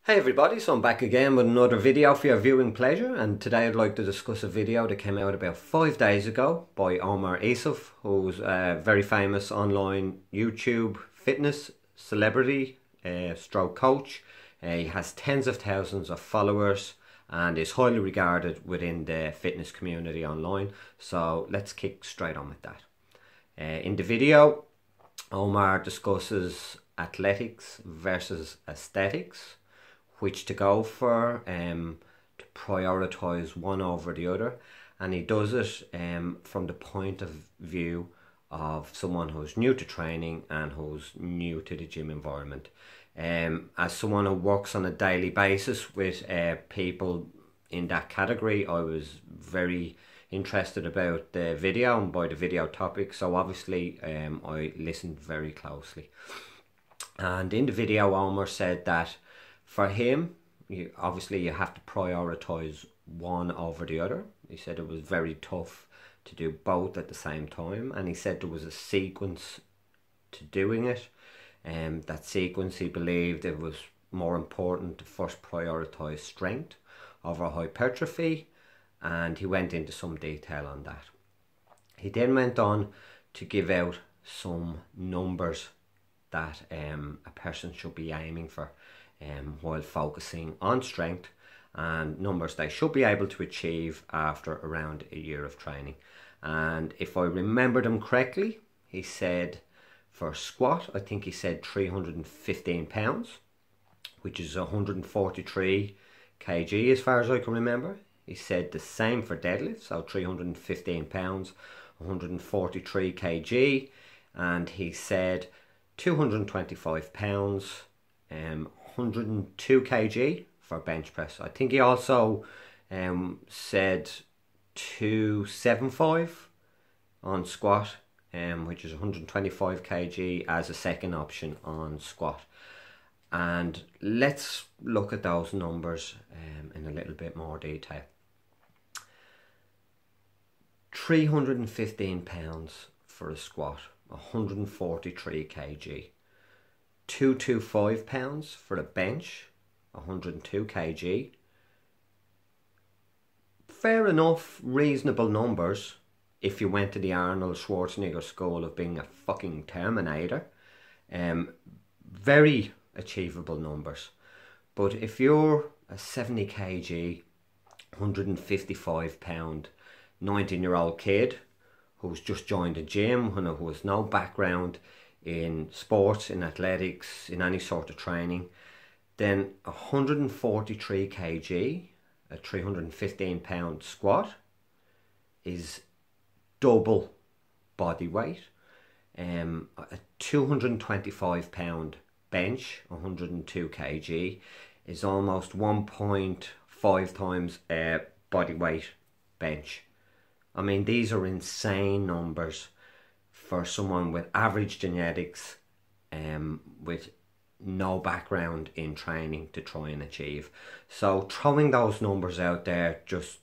Hey everybody, so I'm back again with another video for your viewing pleasure, and today I'd like to discuss a video that came out about 5 days ago by OmarIsuf, who's a very famous online YouTube fitness celebrity stroke coach. He has tens of thousands of followers and is highly regarded within the fitness community online. So let's kick straight on with that. In the video, Omar discusses athletics versus aesthetics, which to go for, to prioritise one over the other, and he does it from the point of view of someone who's new to training and who's new to the gym environment. As someone who works on a daily basis with people in that category, I was very interested about the video and by the video topic, so obviously I listened very closely. And in the video, Omar said that for him, you have to prioritise one over the other. He said it was very tough to do both at the same time, and he said there was a sequence to doing it. That sequence, he believed it was more important to first prioritise strength over hypertrophy, and he went into some detail on that. He then went on to give out some numbers that a person should be aiming for while focusing on strength, and numbers they should be able to achieve after around a year of training. And if I remember them correctly, he said for squat, I think he said 315 pounds, which is 143 kg as far as I can remember. He said the same for deadlift, so 315 pounds, 143 kg, and he said 225 pounds, 102 kg for bench press. I think he also said 275 on squat, which is 125 kg as a second option on squat. And let's look at those numbers in a little bit more detail. 315 pounds for a squat, 143 kg. 225 pounds for a bench, 102 kg. Fair enough, reasonable numbers if you went to the Arnold Schwarzenegger school of being a fucking Terminator. Very achievable numbers. But if you're a 70 kg, 155 pound, 19-year-old kid who's just joined a gym, who has no background in sports, in athletics, in any sort of training, then 143 kg, a 315 pound squat is double body weight. A 225 pound bench, 102 kg, is almost 1.5 times body weight bench. I mean, these are insane numbers for someone with average genetics, with no background in training to try and achieve. So throwing those numbers out there just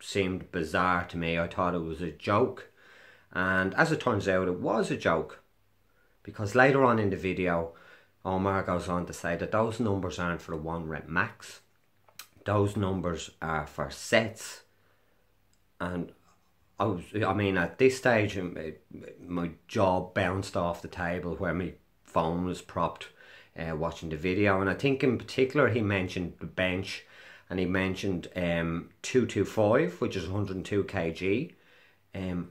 seemed bizarre to me. I thought it was a joke, and as it turns out, it was a joke, because later on in the video, Omar goes on to say that those numbers aren't for a 1 rep max. Those numbers are for sets. And I mean, at this stage, my jaw bounced off the table where my phone was propped watching the video. And I think in particular he mentioned the bench, and he mentioned 225, which is 102 kg,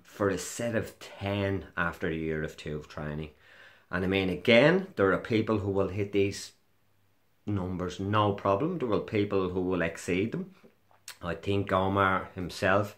for a set of 10 after a year of 2 of training. And I mean, again, there are people who will hit these numbers no problem. There are people who will exceed them. I think Omar himself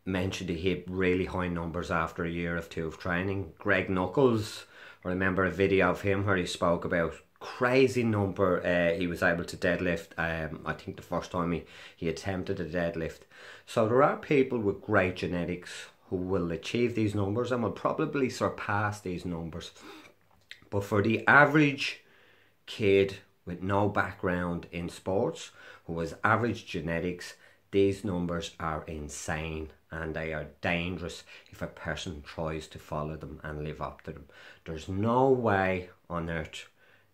mentioned he hit really high numbers after a year of 2 of training. Greg Knuckles, I remember a video of him where he spoke about crazy number he was able to deadlift. I think the first time he attempted a deadlift. So there are people with great genetics who will achieve these numbers and will probably surpass these numbers. But for the average kid with no background in sports, who has average genetics, these numbers are insane, and they are dangerous if a person tries to follow them and live up to them. There's no way on earth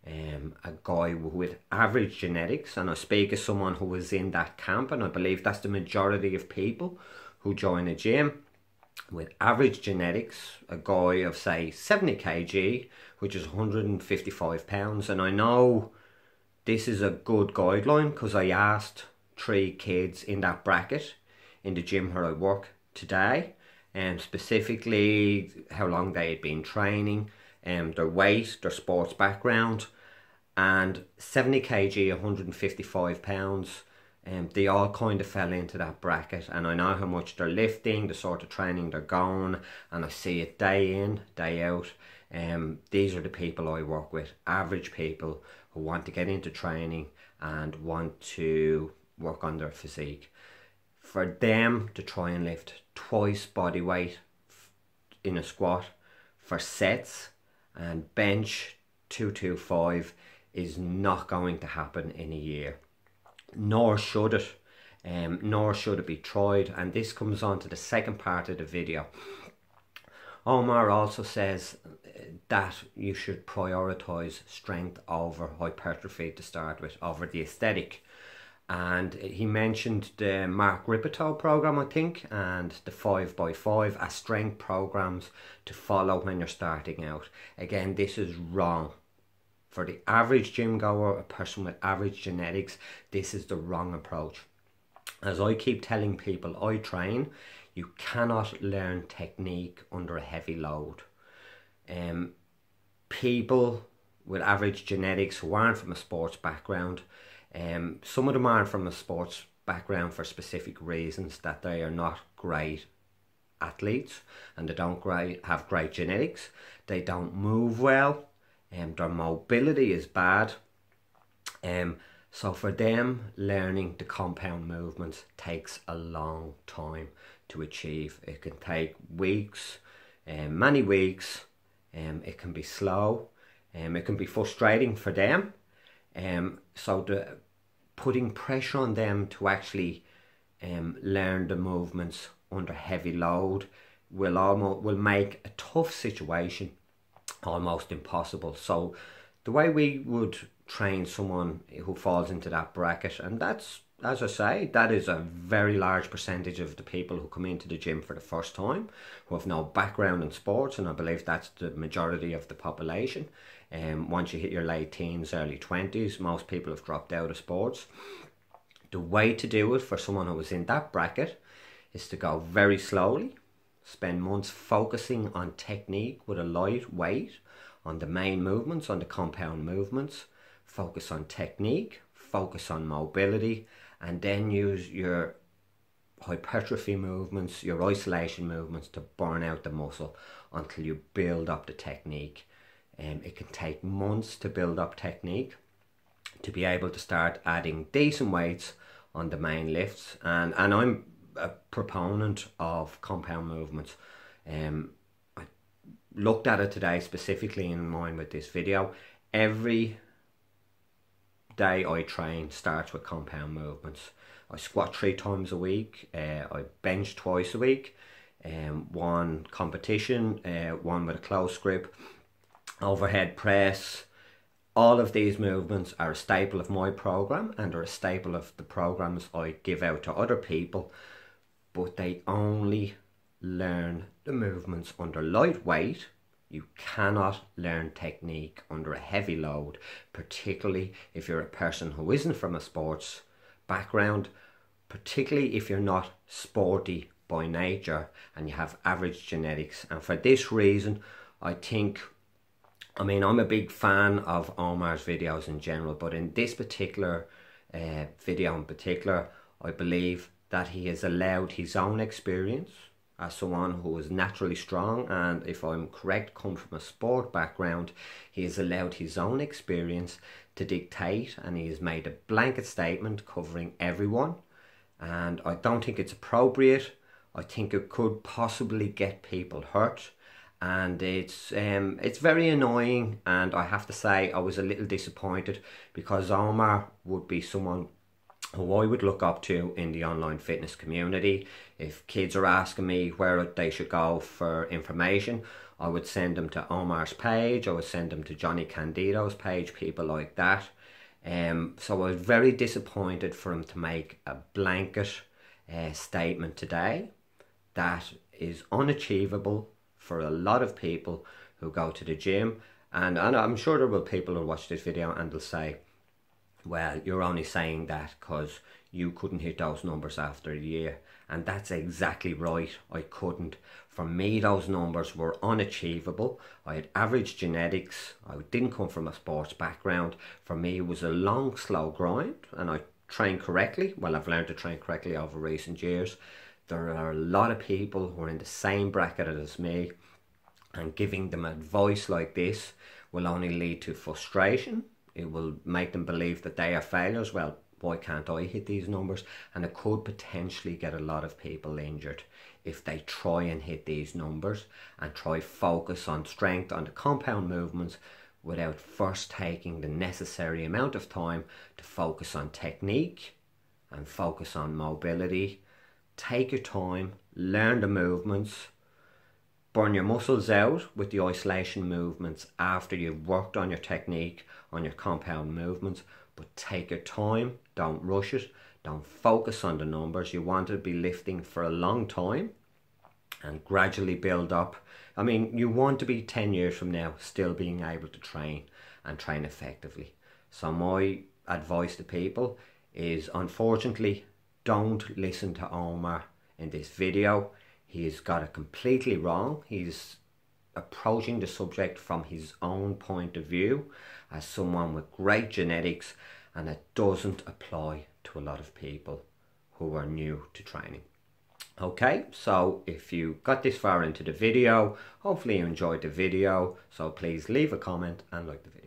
a guy with average genetics, and I speak as someone who was in that camp, and I believe that's the majority of people who join a gym with average genetics, a guy of say 70 kg, which is 155 pounds. And I know this is a good guideline because I asked 3 kids in that bracket in the gym where I work today, and specifically how long they had been training, their weight, their sports background, and 70 kg, 155 pounds. They all kind of fell into that bracket, and I know how much they're lifting, the sort of training they're going, and I see it day in, day out. These are the people I work with, average people who want to get into training and want to work on their physique. For them to try and lift twice body weight in a squat for sets and bench 225 is not going to happen in a year. Nor should it be tried. And this comes on to the second part of the video. Omar also says that you should prioritize strength over hypertrophy to start with, over the aesthetic. And he mentioned the Mark Rippetoe program, I think, and the 5x5 as strength programs to follow when you're starting out. Again, this is wrong. For the average gym goer, a person with average genetics, this is the wrong approach. As I keep telling people I train, you cannot learn technique under a heavy load. People with average genetics who aren't from a sports background, some of them aren't from a sports background for specific reasons, that they are not great athletes and they don't have great genetics, they don't move well, their mobility is bad. So for them, learning the compound movements takes a long time to achieve. It can take weeks, many weeks. It can be slow. It can be frustrating for them. So putting pressure on them to actually learn the movements under heavy load will make a tough situation almost impossible. So the way we would train someone who falls into that bracket, and that's, as I say, that is a very large percentage of the people who come into the gym for the first time, who have no background in sports, and I believe that's the majority of the population. Once you hit your late teens, early 20s, most people have dropped out of sports. The way to do it for someone who is in that bracket is to go very slowly, spend months focusing on technique with a light weight, on the main movements, on the compound movements, focus on technique, focus on mobility, and then use your hypertrophy movements, your isolation movements to burn out the muscle until you build up the technique. It can take months to build up technique to be able to start adding decent weights on the main lifts, and I'm a proponent of compound movements. I looked at it today specifically in mind with this video. Every day I train starts with compound movements. I squat 3 times a week, I bench twice a week, one competition, one with a close grip, overhead press. All of these movements are a staple of my program and are a staple of the programs I give out to other people, but they only learn the movements under light weight. You cannot learn technique under a heavy load, particularly if you're a person who isn't from a sports background, particularly if you're not sporty by nature and you have average genetics. And for this reason, I'm a big fan of Omar's videos in general, but in this particular video in particular, I believe that he has allowed his own experience as someone who is naturally strong, and if I'm correct, come from a sport background. He has allowed his own experience to dictate, and he has made a blanket statement covering everyone, and I don't think it's appropriate. I think it could possibly get people hurt, and it's very annoying. And I have to say I was a little disappointed, because Omar would be someone who I would look up to in the online fitness community. If kids are asking me where they should go for information, I would send them to Omar's page, I would send them to Johnny Candido's page, people like that. So I was very disappointed for him to make a blanket statement today that is unachievable for a lot of people who go to the gym. And I'm sure there will people who watch this video and they'll say, well, you're only saying that because you couldn't hit those numbers after a year. And that's exactly right, I couldn't. For me, those numbers were unachievable. I had average genetics, I didn't come from a sports background. For me, it was a long, slow grind, and I trained correctly. Well, I've learned to train correctly over recent years. There are a lot of people who are in the same bracket as me, and giving them advice like this will only lead to frustration. It will make them believe that they are failures. Well, why can't I hit these numbers? And it could potentially get a lot of people injured if they try and hit these numbers and try focus on strength, on the compound movements, without first taking the necessary amount of time to focus on technique and focus on mobility. Take your time, learn the movements, burn your muscles out with the isolation movements after you've worked on your technique, on your compound movements. But take your time, don't rush it, don't focus on the numbers. You want to be lifting for a long time and gradually build up. I mean, you want to be 10 years from now still being able to train and train effectively. So my advice to people is, unfortunately, don't listen to Omar in this video. He's got it completely wrong. He's approaching the subject from his own point of view as someone with great genetics, and it doesn't apply to a lot of people who are new to training. Okay, so if you got this far into the video, hopefully you enjoyed the video, so please leave a comment and like the video.